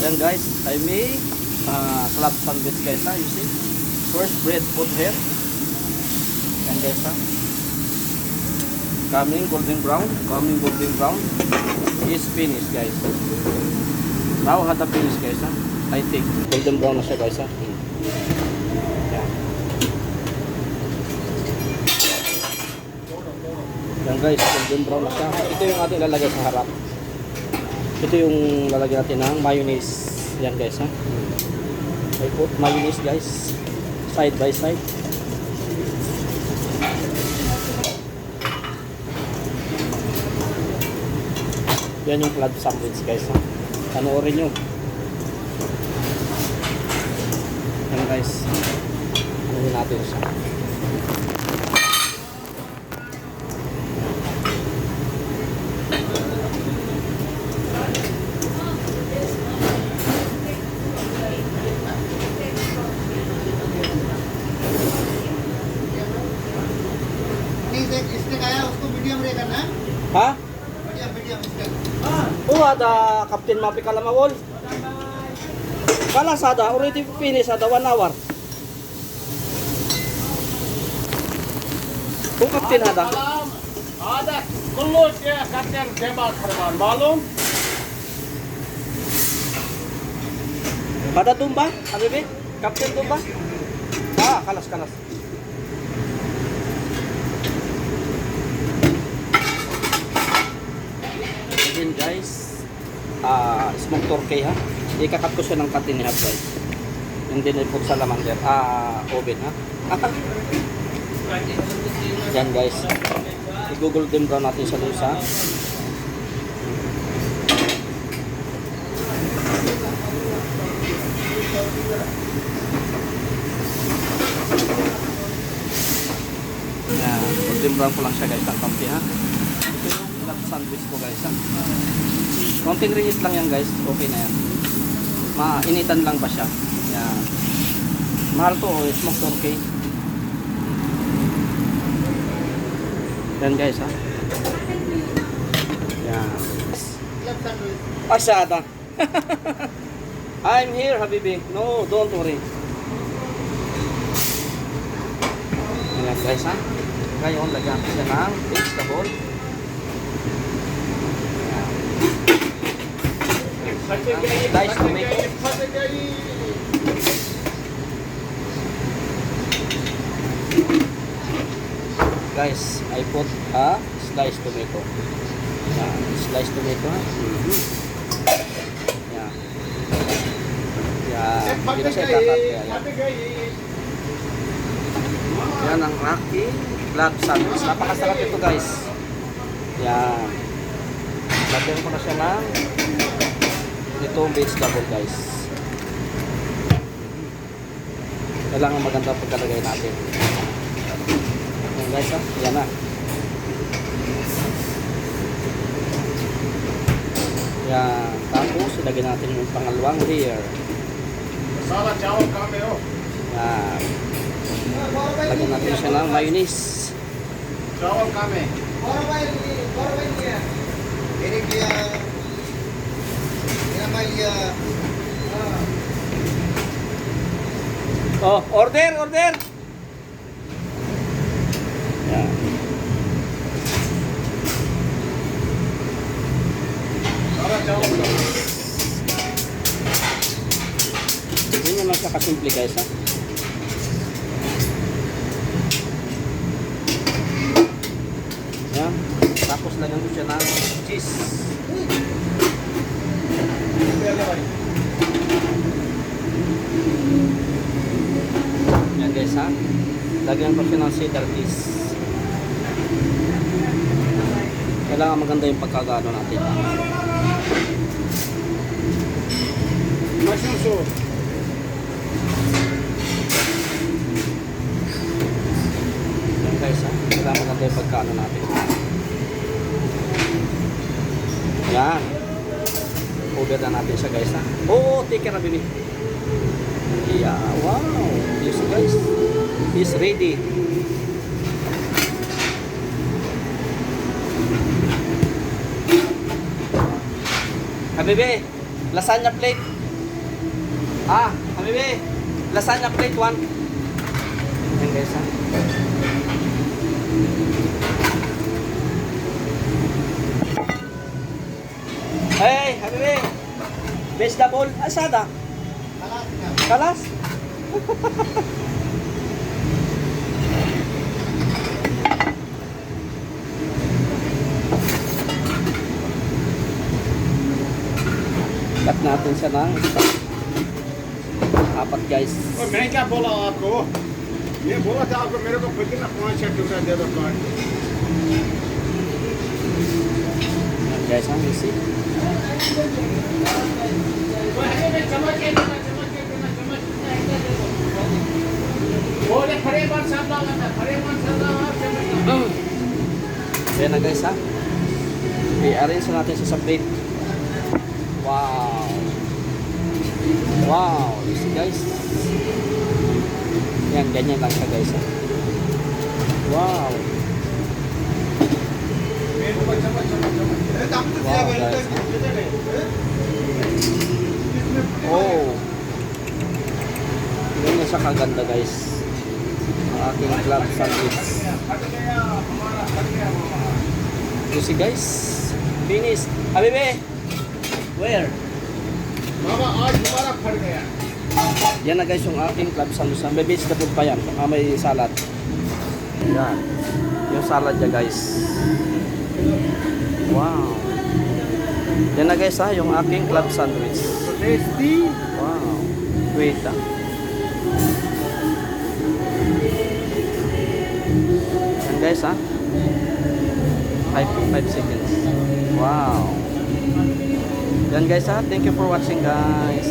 Yan guys, I make club sandwich guys ha, you see. First bread put here. Yan guys ha. Coming golden brown is finished guys. Now had the finish guys ha. I think golden brown na siya guys ha. Yan. Yan guys, golden brown na siya. Ito yung ating lalagay sa harap. Ito yung lalagyan natin ng mayonnaise. Yan guys ha. I put mayonnaise guys. Side by side. Yan yung club sandwich guys ha. Panoorin nyo. Yan guys. Ano natin siya. इसने कहा उसको मीडियम रे करना है Ha? Medium इसका Oh, ada Captain Mapi Kalamawol. Kala sada, already finish ada 1 hour. Kung Captain ada. هذا كله شيء كابتن جمال خربان معلوم Ada tumba, Habibi? Captain tumba? Ah, kalas. Again guys, smoke turkey ha. Ikakat ko siya ng katin ni guys. And then ipot sa lamander, oven ha. Yan guys. I-google din brown natin sa lusa. Yan, golden brown ko lang siya guys, ang kampi ha. Ito yung club sandwich ko guys ha. Konting rinit lang yan guys, okay na yan. Mainitan lang pa siya. Yan. Mahal to, smoke turkey. Yan guys ha. Yan. Asyada. I'm here Habibi. No, don't worry. Yan guys ha. Ngayon, lagyan ko siya ng vegetable. Slice tomato. Guys, I put a sliced tomato. Yan, sliced tomato ha. Yan. Yan. Hindi na siya itatat. Yan. Yan ang Rocky Club Sandwich. Napakasarap ito guys. Yan. Lagyan ko na siya ng itong vegetable guys. Kailangan maganda pagkalagay natin. Yan guys ha. Yan na. Yan. Tapos ilagay natin yung pangalawang layer. सारा चावल काम में हो Yan. Lagyan natin siya ng mayonnaise. चावल काम में मेरे लिया मेरा मैं लिया Oh, order. Yan. सारा चावल काम Ganyan lang siya kasimple guys ha. Yan. Tapos lagyan ko siya ng cheese. Yan guys ha. Lagyan ko siya ng cheddar cheese. Kailangan maganda yung pagkagaano natin. Mushroom soup Yan guys ha. Kailangan maganda yung pagkagaano natin. Yan. Order na natin siya guys ha. Oo, take care na bibi. Yeah, wow. Yes guys. It's ready. Habibi, lasagna plate. Habibi, lasagna plate 1. Yan guys ha. Hey, Habibi. Vegetable, asada. Kalas na. Kalas. Cut natin siya ng apat guys. और मैं क्या बोला आपको मैं बोला था आपको मेरे को पुदीना 5-6 टुकड़ा दे दो काट Yan guys ha, you see? Yan na guys ha. I-arrange na natin siya sa plate. Wow. Wow. You see guys? Yan, ganyan lang siya guys ha. Wow. Wow guys. Oh. Ganyan siya kaganda guys. Ang aking club sandwich. You see guys? Finish. Habibi! Where? मामा आज हमारा फट गया Yan na guys yung aking club sandwich. May vegetable pa yan. May salad. Yan. Yung salad niya guys. Wow. Yan na guys ha, yung aking club sandwich. Tasty Wow. Wait ah. Yan guys ha. 5 seconds. Wow. Yan guys ha. Thank you for watching guys.